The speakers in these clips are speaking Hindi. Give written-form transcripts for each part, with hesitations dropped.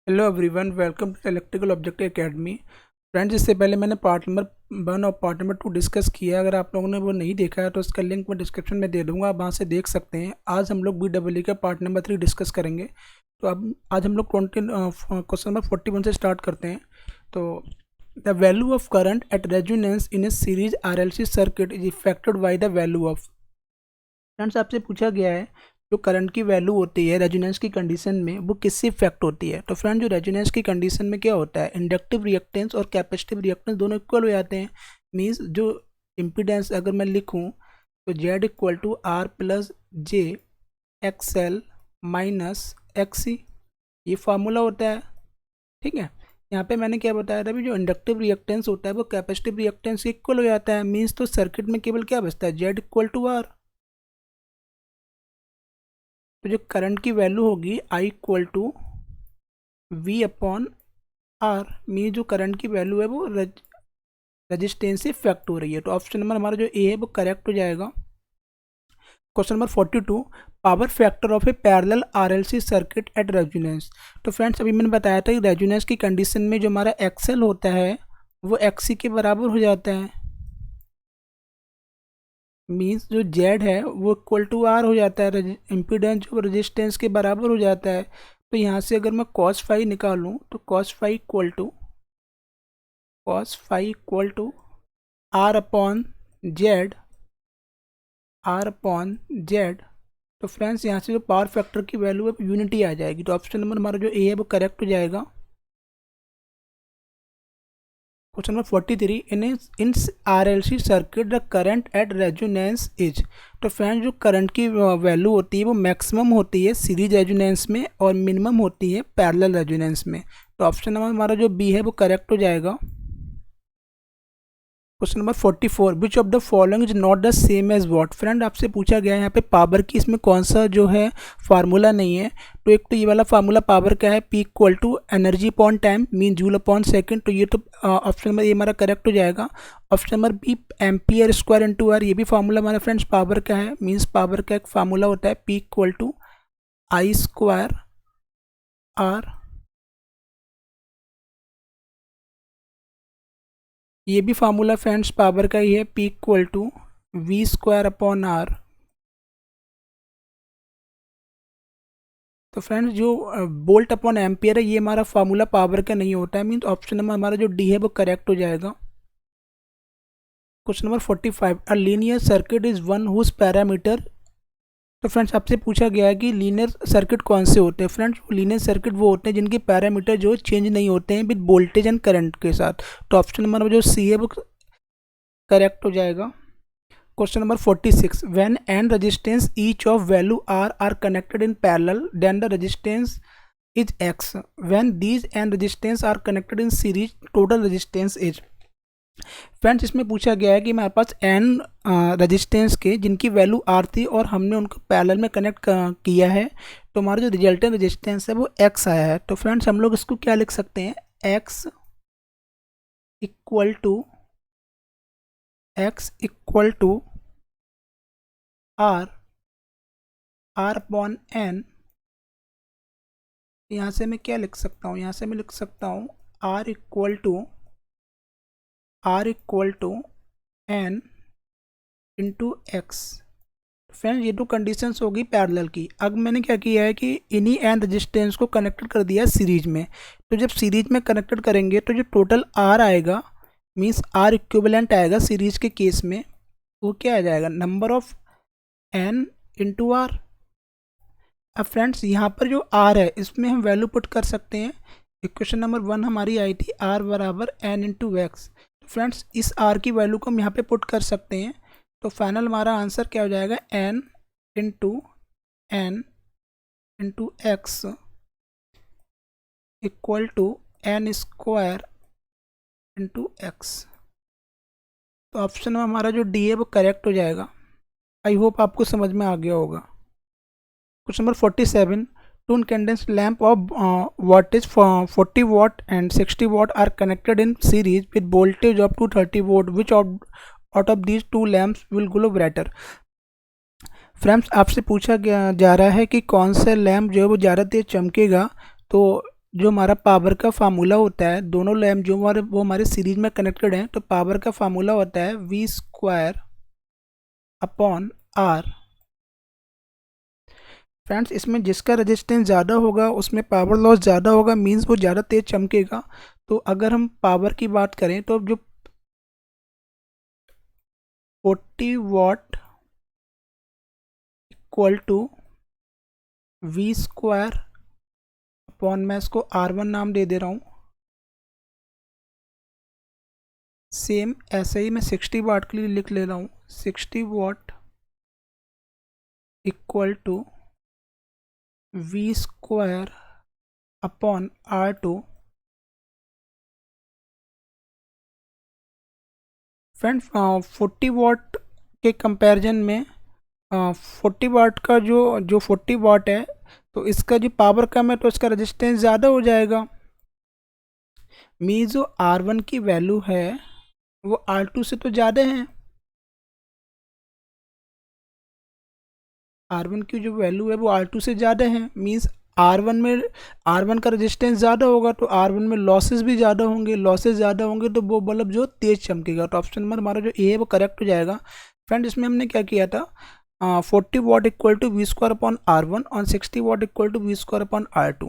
Hello everyone, welcome to electrical object academy. Friends, इससे पहले मैंने पार्ट नंबर 1 और पार्ट नंबर 2 डिस्कस किया है। अगर आप लोगों ने वो नहीं देखा है तो उसका लिंक मैं डिस्क्रिप्शन में दे दूंगा, आप वहाँ से देख सकते हैं। आज हम लोग BEE का पार्ट नंबर 3 डिस्कस करेंगे। तो अब आज हम लोग क्वेश्चन नंबर 41 से स्टार्ट करते हैं। तो the value of current at resonance in A series RLC circuit is affected by the value of. Friends, आपसे पूछा गया है जो करंट की वैल्यू होती है रेजोनेंस की कंडीशन में वो किससे इफेक्ट होती है। तो फ्रेंड, जो रेजोनेंस की कंडीशन में क्या होता है, इंडक्टिव रिएक्टेंस और कैपेसिटिव रिएक्टेंस दोनों इक्वल हो जाते हैं। मींस जो इम्पीडेंस अगर मैं लिखूं तो Z equal to R plus j XL minus XC, ये फार्मूला होता है। ठीक है, यहाँ पे मैंने क्या बताया था, अभी जो इंडक्टिव रिएक्टेंस होता है वो कैपेसिटिव रिएक्टेंस से इक्वल हो जाता है। मीन्स तो सर्किट में केवल क्या बचता है, Z इक्वल टू R। तो जो करंट की वैल्यू होगी I equal to V upon R, में जो करंट की वैल्यू है वो रजिस्टेंस से इफेक्ट हो रही है। तो ऑप्शन नंबर हमारा जो ए है वो करेक्ट हो जाएगा। Question number 42, power factor of A parallel RLC circuit at resonance. तो फ्रेंड्स, अभी मैंने बताया था कि रेजोनेंस की कंडीशन में जो हमारा XL होता है वो XC के बराबर हो जाता है। मीन्स जो Z है वो इक्वल टू R हो जाता है, इम्पीडेंस जो रेजिस्टेंस के बराबर हो जाता है। तो यहाँ से अगर मैं cos फाई निकालूँ तो cos phi equal to R upon Z। तो फ्रेंड्स, यहाँ से जो पावर फैक्टर की वैल्यू है यूनिटी आ जाएगी। तो ऑप्शन नंबर हमारा जो ए है वो करेक्ट हो जाएगा। Question number 43, in RLC circuit the current at resonance is. तो फ्रेंड, जो करंट की वैल्यू होती है वो मैक्सिमम होती है सीरीज रेजोनेंस में और मिनिमम होती है पैरेलल रेजोनेंस में। तो ऑप्शन नंबर हमारा जो बी है वो करेक्ट हो जाएगा। Question number 44, which of the following is not the same as watt. Friend, आपसे पूछा गया है यहाँ पे पावर की, इसमें कौन सा जो है फार्मूला नहीं है। तो एक तो ये वाला फार्मूला पावर का है, P equal to energy upon time mean joule upon second. तो ये तो ऑप्शन नंबर ये हमारा करेक्ट हो जाएगा। Option number B, ampere square into R, ये भी फार्मूला हमारा फ्रेंड्स पावर का है। मीन्स पावर का एक फार्मूला होता है P equal to I square R. ये भी फार्मूला फ्रेंड्स पावर का ही है, P equal to V square upon R. तो फ्रेंड्स, जो बोल्ट अपॉन एम्पियर है ये हमारा फार्मूला पावर का नहीं होता है। मीन ऑप्शन नंबर हमारा जो डी है वो करेक्ट हो जाएगा। Question number 45, a linear circuit is one whose parameter. तो फ्रेंड्स, आपसे पूछा गया है कि लीनियर सर्किट कौन से होते हैं। फ्रेंड्स, लीनियर सर्किट वो होते हैं जिनके पैरामीटर जो चेंज नहीं होते हैं विद वोल्टेज एंड करंट के साथ। तो ऑप्शन नंबर जो सी है वो करेक्ट हो जाएगा। Question number 46, when and resistance each of value R connected in parallel then the resistance is X. When these and resistance are connected in series total resistance is. Friends, इसमें पूछा गया है कि हमारे पास एन रेजिस्टेंस के जिनकी वैल्यू आर थी और हमने उनको पैरेलल में कनेक्ट किया है, तो हमारा जो रिजल्टेंट रेजिस्टेंस है वो एक्स आया है। तो फ्रेंड्स, हम लोग इसको क्या लिख सकते हैं, X equal to R upon N. यहाँ से मैं क्या लिख सकता हूँ, यहाँ से मैं लिख सकता हूँ R equal to N into X. Friends, ये तो कंडीशंस होगी पैरेलल की। अब मैंने क्या किया है कि इन्हीं एन रेजिस्टेंस को कनेक्टेड कर दिया सीरीज में। तो जब सीरीज में कनेक्टेड करेंगे तो जो टोटल आर आएगा, मीन्स आर इक्विवेलेंट आएगा सीरीज के केस में, वो क्या आ जाएगा, number of N into R. अब फ्रेंड्स, यहाँ पर जो आर है इसमें हम वैल्यू पुट कर सकते हैं। इक्वेशन नंबर 1 हमारी आई थी आर बराबर एन इंटू एक्स। फ्रेंड्स, इस आर की वैल्यू को हम यहाँ पे पुट कर सकते हैं। तो फाइनल हमारा आंसर क्या हो जाएगा, N into X equal to N square into X. तो ऑप्शन में हमारा जो डी है वो करेक्ट हो जाएगा। आई होप आपको समझ में आ गया होगा। Question number 47, two incandescent lamp of wattage 40 watt and 60 watt are connected in series with voltage up to 30 volt. Which out of these two lamps will glow brighter? Friends, आपसे पूछा जा रहा है कि कौन सा लैम्प जो है वो ज़्यादा तेज चमकेगा। तो जो हमारा पावर का फार्मूला होता है, दोनों लैम्प जो हमारे सीरीज में कनेक्टेड हैं, तो पावर का फार्मूला होता है V square upon R. Friends, इसमें जिसका रेजिस्टेंस ज़्यादा होगा उसमें पावर लॉस ज़्यादा होगा, मींस वो ज़्यादा तेज चमकेगा। तो अगर हम पावर की बात करें तो जो 40 watt equal to V square upon, मैं इसको R1 नाम दे दे रहा हूँ। सेम ऐसे ही मैं 60 वाट के लिए लिख ले रहा हूँ, 60 watt equal to V square upon R2। Friends, 40 watt के कंपैरिजन में 40 वाट का जो 40 वाट है, तो इसका जो पावर कम है तो इसका रेजिस्टेंस ज़्यादा हो जाएगा। मीन्स जो R1 की वैल्यू है वो R2 से तो ज़्यादा है। R1 की जो वैल्यू है वो R2 से ज़्यादा है, मीन्स R1 का रेजिस्टेंस ज़्यादा होगा तो R1 में लॉसेस भी ज़्यादा होंगे, लॉसेस ज़्यादा होंगे तो वो बल्ब जो तेज़ चमकेगा। तो ऑप्शन नंबर हमारा जो ए है वो करेक्ट हो जाएगा। फ्रेंड, इसमें हमने क्या किया था, 40 watt equal to V square upon R1 और 60 watt equal to V square upon R2।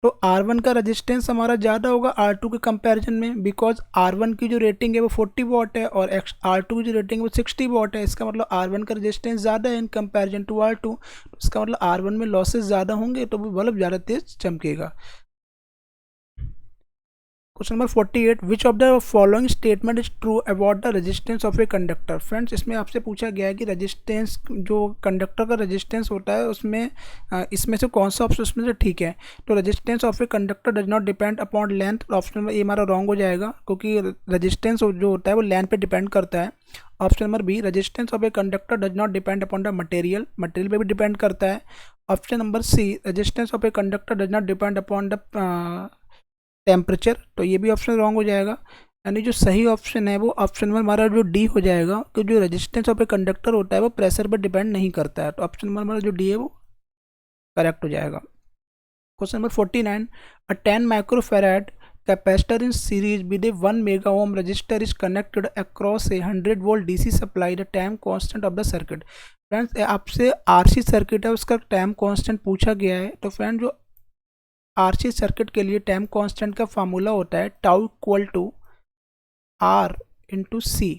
तो R1 का रेजिस्टेंस हमारा ज़्यादा होगा R2 के कंपैरिजन में, बिकॉज R1 की जो रेटिंग है वो 40 वाट है और R2 की जो रेटिंग है वो 60 वाट है। इसका मतलब R1 का रेजिस्टेंस ज़्यादा है इन कंपैरिजन टू R2। तो इसका मतलब R1 में लॉसेस ज़्यादा होंगे तो वो बल्ब ज़्यादा तेज चमकेगा। Question number 48, which of the following statement is true about the resistance of a conductor. Friends, इसमें आपसे पूछा गया है कि रेजिस्टेंस, जो कंडक्टर का रेजिस्टेंस होता है उसमें इसमें से कौन सा ऑप्शन उसमें से ठीक है। तो resistance of a conductor does not depend upon length. Option number A हमारा रॉन्ग हो जाएगा, क्योंकि रेजिस्टेंस जो होता है वो लेंथ पे डिपेंड करता है। Option number B, resistance of a conductor does not depend upon the material, material पे भी डिपेंड करता है। Option number C, resistance of a conductor does not depend upon the temperature. तो ये भी ऑप्शन रॉन्ग हो जाएगा। यानी जो सही ऑप्शन है वो ऑप्शन नंबर हमारा जो डी हो जाएगा, कि जो रेजिस्टेंस ऑफ ए कंडक्टर होता है वो प्रेशर पर डिपेंड नहीं करता है। तो ऑप्शन नंबर हमारा जो डी है वो करेक्ट हो जाएगा। Question number 49, a 10 microfarad capacitor in series with a 1 mega ohm resistor is connected across a 100 volt DC supply. The time constant of the circuit. Friends, आपसे RC सर्किट है उसका टाइम कांस्टेंट पूछा गया है। तो फ्रेंड, जो RC सर्किट के लिए टाइम कांस्टेंट का फार्मूला होता है tau equal to R into C.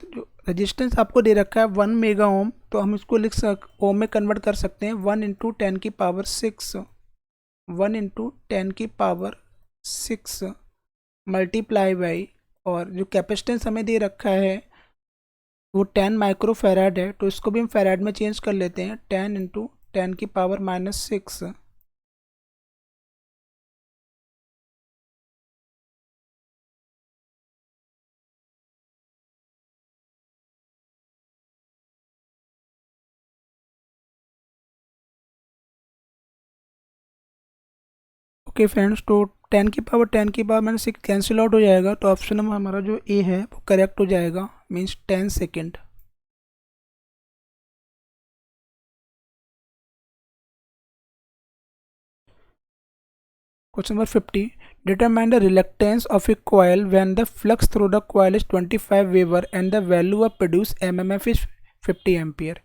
जो रेजिस्टेंस आपको दे रखा है 1 मेगा ओम, तो हम इसको ओम में कन्वर्ट कर सकते हैं। 1 इंटू 10 की पावर 6, 1 इंटू 10 की पावर 6 मल्टीप्लाई बाई, और जो कैपेसिटेंस हमें दे रखा है वो 10 माइक्रो फैराड है, तो इसको भी हम फैराड में चेंज कर लेते हैं। 10 इंटू 10 की पावर -6। ओके फ्रेंड्स, तो 10 की पावर मैंने 6 कैंसिल आउट हो जाएगा, तो ऑप्शन नंबर हमारा जो ए है वो करेक्ट हो जाएगा, means 10 second. Question number 50, determine the reluctance of a coil when the flux through the coil is 25 weber and the value of produce MMF is 50 ampere.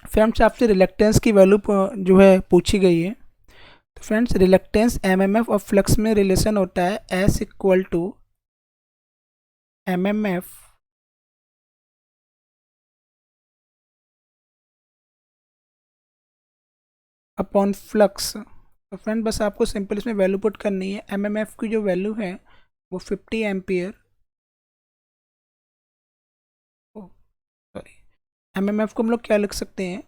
Friends, आपसे रिलक्टेंस की वैल्यू जो है पूछी गई है। तो फ्रेंड्स, रिलक्टेंस एमएमएफ और फ्लक्स में रिलेशन होता है S equal to MMF upon flux. तो फ्रेंड, बस आपको सिंपल इसमें वैल्यू पुट करनी है। एमएमएफ की जो वैल्यू है वो 50 एम्पियर, सॉरी, एमएमएफ को हम लोग क्या लिख सकते हैं,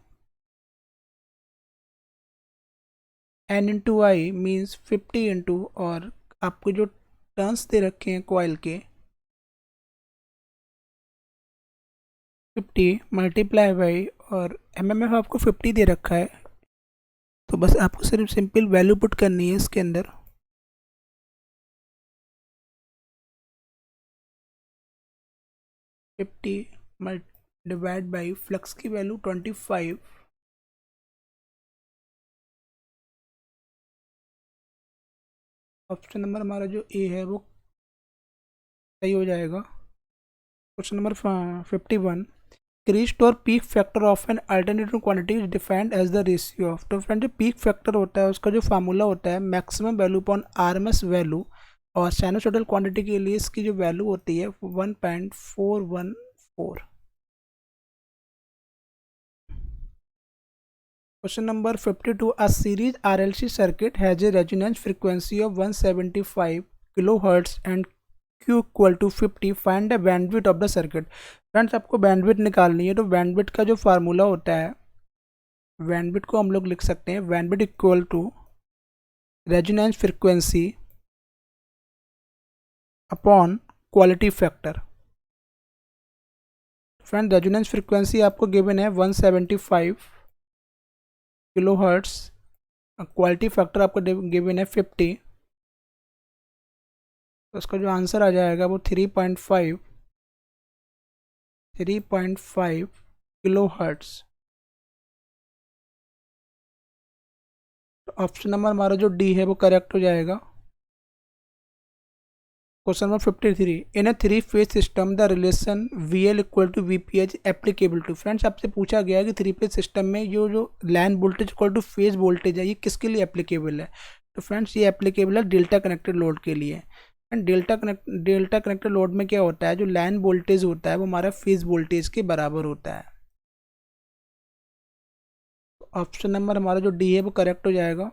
एन इंटू आई, मीन्स 50 इंटू, और आपको जो टर्न्स दे रखे हैं कॉइल के 50 मल्टीप्लाई बाई, और एमएमएफ आपको 50 दे रखा है, तो बस आपको सिर्फ सिंपल वैल्यू पुट करनी है इसके अंदर। 50 डिवाइड बाई फ्लक्स की वैल्यू 25, ऑप्शन नंबर हमारा जो ए है वो सही हो जाएगा। Question number 51, crest or peak factor of an alternative quantity is defined as the ratio of. तो फ्रेंड जो पीक फैक्टर होता है उसका जो फार्मूला होता है maximum value upon RMS value, और साइनसॉइडल क्वांटिटी के लिए इसकी जो वैल्यू होती है 1.414। Question number 52, a series RLC circuit has a resonance frequency of 175 kilohertz and Q equal to 50, find the bandwidth of the circuit. Friends आपको बैंडविड्थ निकालनी है, तो बैंडविड्थ का जो फार्मूला होता है, बैंडविड्थ को हम लोग लिख सकते हैं bandwidth equal to resonance frequency upon quality factor. Friend resonance frequency आपको गिवन है 175 किलोहर्ट्ज, क्वालिटी फैक्टर आपको गिवन है 50, तो उसका जो आंसर आ जाएगा वो 3.5 किलो हर्ट्स। तो ऑप्शन नंबर हमारा जो डी है वो करेक्ट हो जाएगा। Question number 53, in a three phase system the relation V L equal to V P H applicable to. Friends आपसे पूछा गया है कि थ्री फेज सिस्टम में जो line voltage equal two phase voltage है ये किसके लिए एप्लीकेबल है। तो फ्रेंड्स ये एप्लीकेबल है डेल्टा कनेक्टेड लोड के लिए। एंड डेल्टा कनेक्टेड लोड में क्या होता है, जो लाइन वोल्टेज होता है वो हमारा फेज वोल्टेज के बराबर होता है। ऑप्शन नंबर हमारा जो डी है वो करेक्ट हो जाएगा।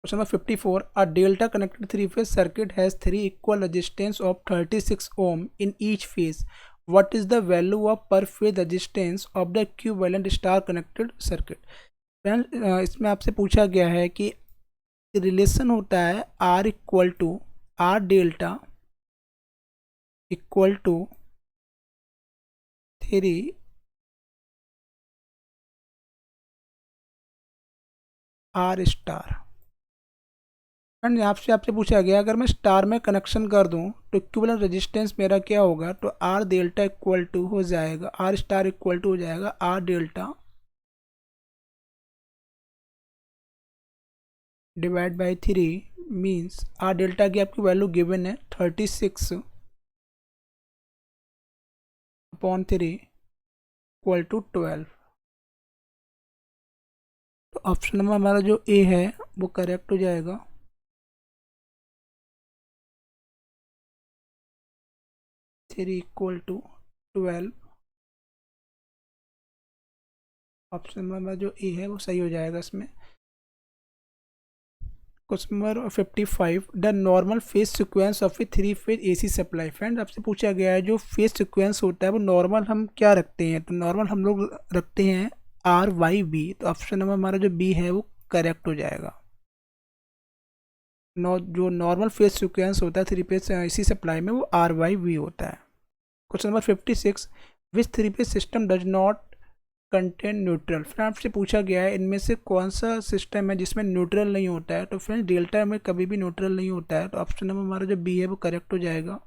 Question number 54, a delta connected three phase circuit has three equal resistance of 36 ohm in each phase, what is the value of per phase resistance of the equivalent star connected circuit. Friends इसमें आपसे पूछा गया है कि रिलेशन होता है R equal to R delta equal to 3 R star. And यहाँ से आपसे पूछा गया अगर मैं स्टार में कनेक्शन कर दूं तो इक्विवेलेंट रेजिस्टेंस मेरा क्या होगा, तो आर डेल्टा इक्वल टू हो जाएगा, आर स्टार इक्वल टू हो जाएगा R delta divide by 3, means R delta की आपकी वैल्यू गिवन है 36 अपॉन 3 इक्वल टू 12। तो ऑप्शन नंबर हमारा जो ए है वो करेक्ट हो जाएगा। Three equal to 12, option number जो ए है वो सही हो जाएगा इसमें। Question number 55, the normal phase sequence of a three phase AC supply. Friend आपसे पूछा गया है जो फेज सिक्वेंस होता है वो नॉर्मल हम क्या रखते हैं, तो नॉर्मल हम लोग रखते हैं आर वाई बी। तो ऑप्शन नंबर हमारा जो बी है वो करेक्ट हो जाएगा। जो नॉर्मल फेज सिक्वेंस होता है थ्री फेज एसी सप्लाई में वो आर वाई बी होता है। Question number 56, which three phase system does not contain neutral. Friend आपसे पूछा गया है इनमें से कौन सा सिस्टम है जिसमें न्यूट्रल नहीं होता है, तो फ्रेंड डेल्टा में कभी भी न्यूट्रल नहीं होता है, तो ऑप्शन नंबर हमारा जो बी है वो करेक्ट हो जाएगा।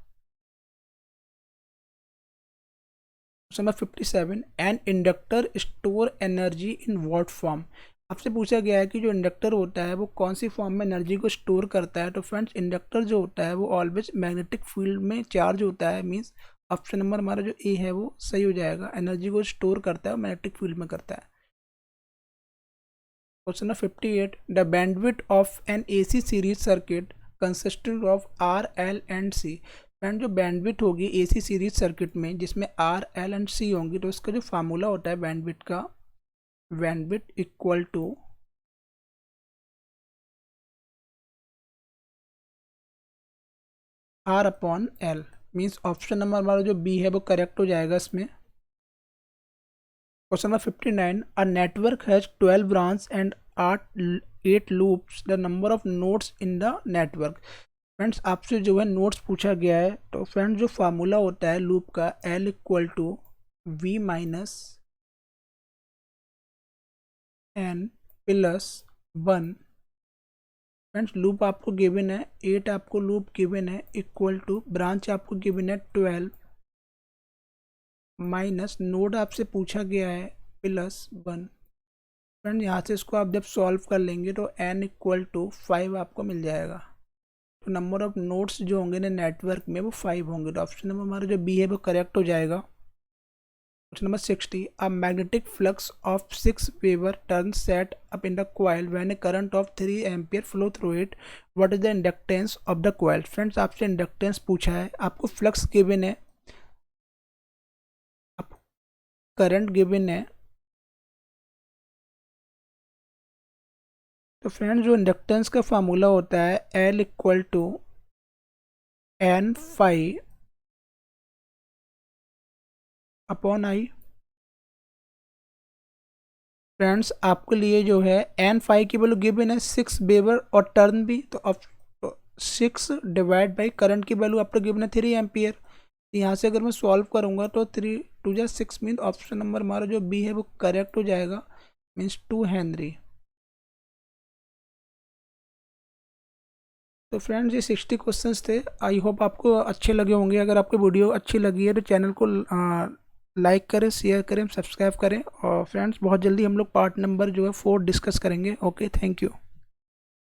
Question number 57, an inductor store energy in what form. आपसे पूछा गया है कि जो इंडक्टर होता है वो कौन सी फॉर्म में एनर्जी को स्टोर करता है, तो फ्रेंड्स इंडक्टर जो होता है वो ऑलवेज मैग्नेटिक फील्ड में चार्ज होता है, मीन्स ऑप्शन नंबर हमारा जो ए है वो सही हो जाएगा, एनर्जी को स्टोर करता है और मैग्नेटिक फील्ड में करता है। Question number 58, the bandwidth of an AC series circuit consisting of R L and C. Friend जो बैंडविड्थ होगी एसी सीरीज सर्किट में जिसमें आर एल एंड सी होंगी, तो उसका जो फार्मूला होता है बैंडविड्थ का, bandwidth equal to R upon L, means option number हमारा जो बी है वो करेक्ट हो जाएगा इसमें। Question number 59, a network has 12 branch and 8 loops, the number of nodes in the network. Friends आपसे जो है नोड्स पूछा गया है, तो फ्रेंड्स जो फार्मूला होता है लूप का L equal to V minus N plus 1। Friends loop आपको गिवन है 8, आपको लूप गिवन है इक्वल टू ब्रांच आपको गिवन है 12 माइनस नोड आपसे पूछा गया है +1। फ्रेंड यहाँ से इसको आप जब सॉल्व कर लेंगे तो n इक्वल टू 5 आपको मिल जाएगा। तो नंबर ऑफ नोड्स जो होंगे ना नेटवर्क में वो 5 होंगे। तो ऑप्शन नंबर हमारा जो बी है वो करेक्ट हो जाएगा। Question number 60, a magnetic flux of 6 weber turn set up in the coil when A current of 3 ampere flow through it, what is the inductance of the coil. Friends आपसे इंडक्टेंस पूछा है, आपको फ्लक्स गिवन है, आप करंट गिवन है। तो फ्रेंड्स जो इंडक्टेंस का फार्मूला होता है L equal to N phi upon I. Friends आपके लिए जो है एन फाई की वैल्यू गिवन है 6 वेबर और टर्न भी, तो अब 6 डिवाइड बाई करंट की वैल्यू आपको गिवन है 3 एम्पियर। यहाँ से अगर मैं सॉल्व करूँगा तो 3 2 जा 6 मीन ऑप्शन नंबर हमारा जो बी है वो करेक्ट हो जाएगा, मीन्स 2 हेनरी। तो फ्रेंड्स ये 60 क्वेश्चंस थे। आई होप आपको अच्छे लगे होंगे। अगर आपको वीडियो अच्छी लगी है तो चैनल को लाइक करें, शेयर करें, सब्सक्राइब करें। और फ्रेंड्स बहुत जल्दी हम लोग पार्ट नंबर जो है 4 डिस्कस करेंगे। Okay, thank you.